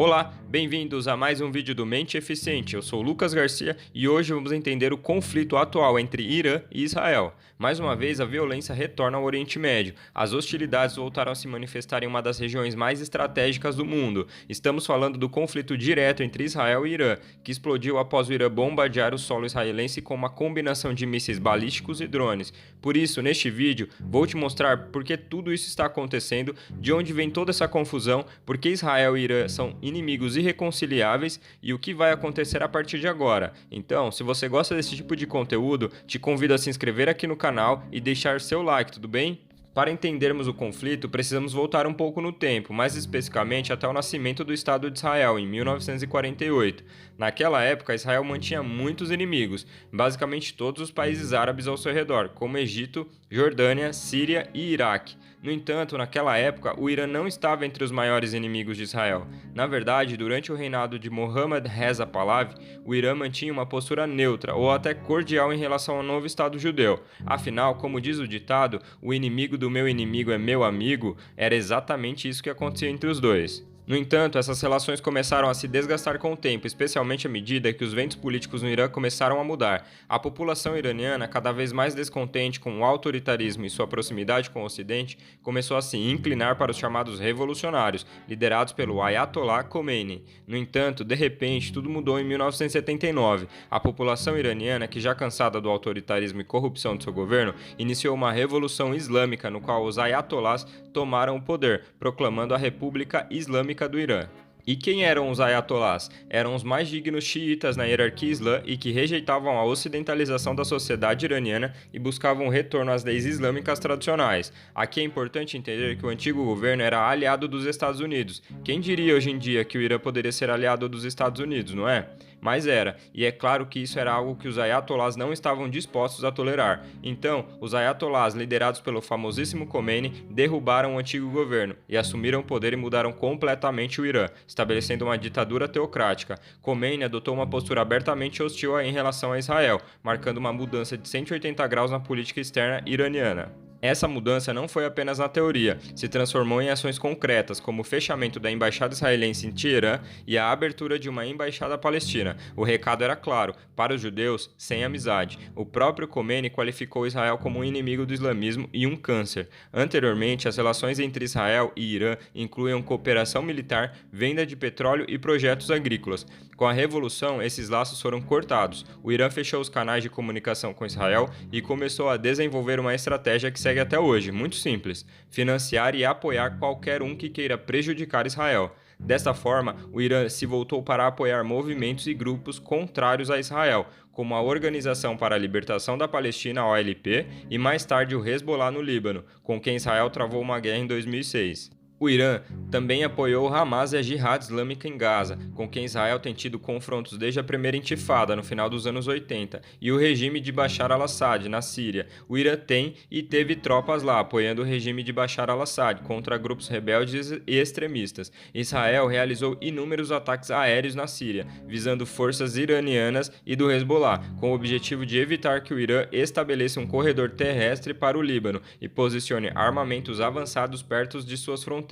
Olá, bem-vindos a mais um vídeo do Mente Eficiente. Eu sou o Lucas Garcia e hoje vamos entender o conflito atual entre Irã e Israel. Mais uma vez, a violência retorna ao Oriente Médio. As hostilidades voltaram a se manifestar em uma das regiões mais estratégicas do mundo. Estamos falando do conflito direto entre Israel e Irã, que explodiu após o Irã bombardear o solo israelense com uma combinação de mísseis balísticos e drones. Por isso, neste vídeo, vou te mostrar por que tudo isso está acontecendo, de onde vem toda essa confusão, por que Israel e Irã são inimigos irreconciliáveis e o que vai acontecer a partir de agora. Então, se você gosta desse tipo de conteúdo, te convido a se inscrever aqui no canal e deixar seu like, tudo bem? Para entendermos o conflito, precisamos voltar um pouco no tempo, mais especificamente até o nascimento do Estado de Israel, em 1948. Naquela época, Israel mantinha muitos inimigos, basicamente todos os países árabes ao seu redor, como Egito, Jordânia, Síria e Iraque. No entanto, naquela época, o Irã não estava entre os maiores inimigos de Israel. Na verdade, durante o reinado de Mohammad Reza Pahlavi, o Irã mantinha uma postura neutra ou até cordial em relação ao novo Estado judeu. Afinal, como diz o ditado, o inimigo do meu inimigo é meu amigo, era exatamente isso que acontecia entre os dois. No entanto, essas relações começaram a se desgastar com o tempo, especialmente à medida que os ventos políticos no Irã começaram a mudar. A população iraniana, cada vez mais descontente com o autoritarismo e sua proximidade com o Ocidente, começou a se inclinar para os chamados revolucionários, liderados pelo Ayatollah Khomeini. No entanto, de repente, tudo mudou em 1979. A população iraniana, que já cansada do autoritarismo e corrupção de seu governo, iniciou uma revolução islâmica no qual os ayatollahs tomaram o poder, proclamando a República Islâmica do Irã. E quem eram os ayatollahs? Eram os mais dignos xiitas na hierarquia islã e que rejeitavam a ocidentalização da sociedade iraniana e buscavam o retorno às leis islâmicas tradicionais. Aqui é importante entender que o antigo governo era aliado dos Estados Unidos. Quem diria hoje em dia que o Irã poderia ser aliado dos Estados Unidos, não é? Mas era, e é claro que isso era algo que os ayatollahs não estavam dispostos a tolerar. Então, os ayatollahs, liderados pelo famosíssimo Khomeini, derrubaram o antigo governo e assumiram o poder e mudaram completamente o Irã, estabelecendo uma ditadura teocrática. Khomeini adotou uma postura abertamente hostil em relação a Israel, marcando uma mudança de 180 graus na política externa iraniana. Essa mudança não foi apenas na teoria, se transformou em ações concretas, como o fechamento da embaixada israelense em Teherã e a abertura de uma embaixada palestina. O recado era claro: para os judeus, sem amizade. O próprio Khomeini qualificou Israel como um inimigo do islamismo e um câncer. Anteriormente, as relações entre Israel e Irã incluíam cooperação militar, venda de petróleo e projetos agrícolas. Com a revolução, esses laços foram cortados. O Irã fechou os canais de comunicação com Israel e começou a desenvolver uma estratégia que segue até hoje, muito simples: financiar e apoiar qualquer um que queira prejudicar Israel. Dessa forma, o Irã se voltou para apoiar movimentos e grupos contrários a Israel, como a Organização para a Libertação da Palestina, OLP, e mais tarde o Hezbollah no Líbano, com quem Israel travou uma guerra em 2006. O Irã também apoiou o Hamas e a Jihad Islâmica em Gaza, com quem Israel tem tido confrontos desde a primeira intifada, no final dos anos 80, e o regime de Bashar al-Assad, na Síria. O Irã tem e teve tropas lá, apoiando o regime de Bashar al-Assad contra grupos rebeldes e extremistas. Israel realizou inúmeros ataques aéreos na Síria, visando forças iranianas e do Hezbollah, com o objetivo de evitar que o Irã estabeleça um corredor terrestre para o Líbano e posicione armamentos avançados perto de suas fronteiras.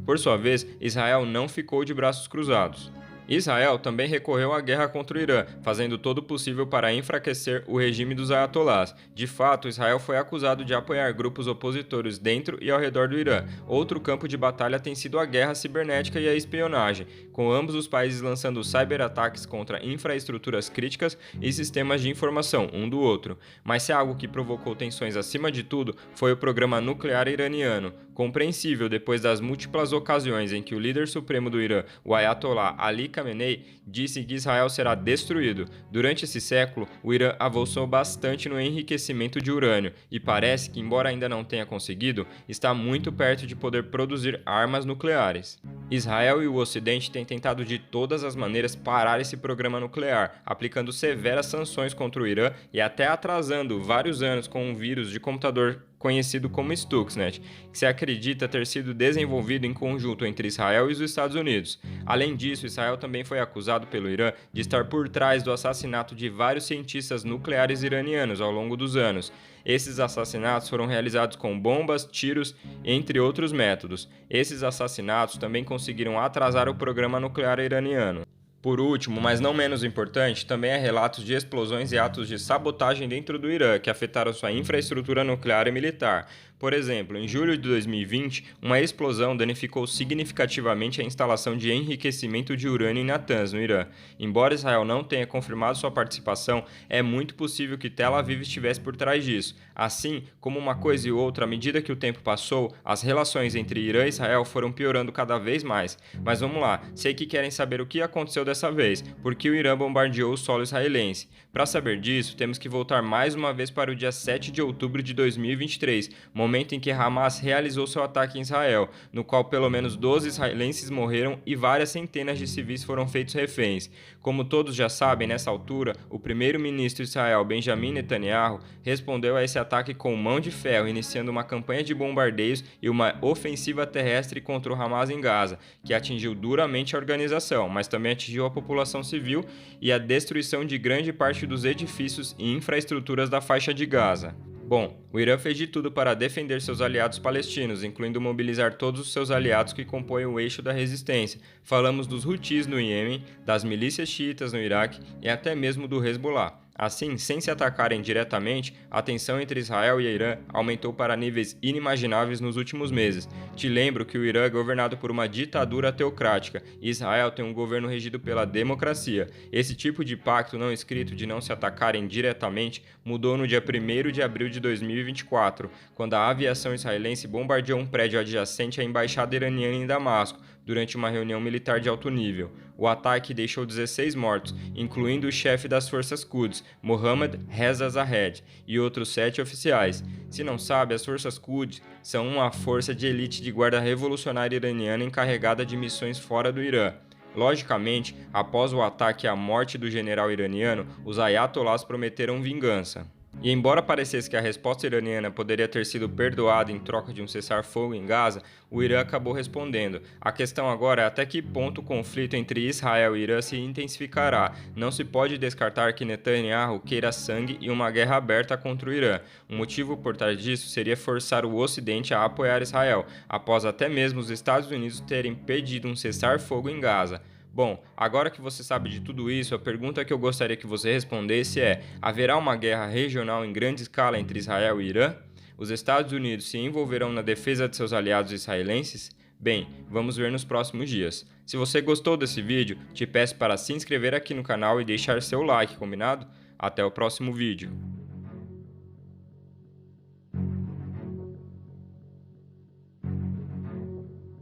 Por sua vez, Israel não ficou de braços cruzados. Israel também recorreu à guerra contra o Irã, fazendo todo o possível para enfraquecer o regime dos ayatollahs. De fato, Israel foi acusado de apoiar grupos opositores dentro e ao redor do Irã. Outro campo de batalha tem sido a guerra cibernética e a espionagem, com ambos os países lançando cyberataques contra infraestruturas críticas e sistemas de informação um do outro. Mas se algo que provocou tensões acima de tudo foi o programa nuclear iraniano. Compreensível depois das múltiplas ocasiões em que o líder supremo do Irã, o Ayatollah Ali Khamenei, disse que Israel será destruído. Durante esse século, o Irã avançou bastante no enriquecimento de urânio e parece que, embora ainda não tenha conseguido, está muito perto de poder produzir armas nucleares. Israel e o Ocidente têm tentado de todas as maneiras parar esse programa nuclear, aplicando severas sanções contra o Irã e até atrasando vários anos com um vírus de computador conhecido como Stuxnet, que se acredita ter sido desenvolvido em conjunto entre Israel e os Estados Unidos. Além disso, Israel também foi acusado pelo Irã de estar por trás do assassinato de vários cientistas nucleares iranianos ao longo dos anos. Esses assassinatos foram realizados com bombas, tiros, entre outros métodos. Esses assassinatos também conseguiram atrasar o programa nuclear iraniano. Por último, mas não menos importante, também há relatos de explosões e atos de sabotagem dentro do Irã que afetaram sua infraestrutura nuclear e militar. Por exemplo, em julho de 2020, uma explosão danificou significativamente a instalação de enriquecimento de urânio em Natanz, no Irã. Embora Israel não tenha confirmado sua participação, é muito possível que Tel Aviv estivesse por trás disso. Assim, como uma coisa e outra, à medida que o tempo passou, as relações entre Irã e Israel foram piorando cada vez mais. Mas vamos lá, sei que querem saber o que aconteceu dessa vez, porque o Irã bombardeou o solo israelense. Para saber disso, temos que voltar mais uma vez para o dia 7 de outubro de 2023, momento em que Hamas realizou seu ataque em Israel, no qual pelo menos 12 israelenses morreram e várias centenas de civis foram feitos reféns. Como todos já sabem, nessa altura, o primeiro-ministro de Israel, Benjamin Netanyahu, respondeu a esse ataque com mão de ferro, iniciando uma campanha de bombardeios e uma ofensiva terrestre contra o Hamas em Gaza, que atingiu duramente a organização, mas também atingiu a população civil e a destruição de grande parte dos edifícios e infraestruturas da faixa de Gaza. Bom, o Irã fez de tudo para defender seus aliados palestinos, incluindo mobilizar todos os seus aliados que compõem o eixo da resistência. Falamos dos Houthis no Iêmen, das milícias xiitas no Iraque e até mesmo do Hezbollah. Assim, sem se atacarem diretamente, a tensão entre Israel e Irã aumentou para níveis inimagináveis nos últimos meses. Te lembro que o Irã é governado por uma ditadura teocrática e Israel tem um governo regido pela democracia. Esse tipo de pacto não escrito de não se atacarem diretamente mudou no dia 1º de abril de 2024, quando a aviação israelense bombardeou um prédio adjacente à embaixada iraniana em Damasco, durante uma reunião militar de alto nível. O ataque deixou 16 mortos, incluindo o chefe das forças Quds, Mohammad Reza Zahed, e outros 7 oficiais. Se não sabe, as forças Quds são uma força de elite de guarda revolucionária iraniana encarregada de missões fora do Irã. Logicamente, após o ataque e a morte do general iraniano, os ayatollahs prometeram vingança. E embora parecesse que a resposta iraniana poderia ter sido perdoada em troca de um cessar-fogo em Gaza, o Irã acabou respondendo. A questão agora é até que ponto o conflito entre Israel e Irã se intensificará. Não se pode descartar que Netanyahu queira sangue e uma guerra aberta contra o Irã. O motivo por trás disso seria forçar o Ocidente a apoiar Israel, após até mesmo os Estados Unidos terem pedido um cessar-fogo em Gaza. Bom, agora que você sabe de tudo isso, a pergunta que eu gostaria que você respondesse é: haverá uma guerra regional em grande escala entre Israel e Irã? Os Estados Unidos se envolverão na defesa de seus aliados israelenses? Bem, vamos ver nos próximos dias. Se você gostou desse vídeo, te peço para se inscrever aqui no canal e deixar seu like, combinado? Até o próximo vídeo.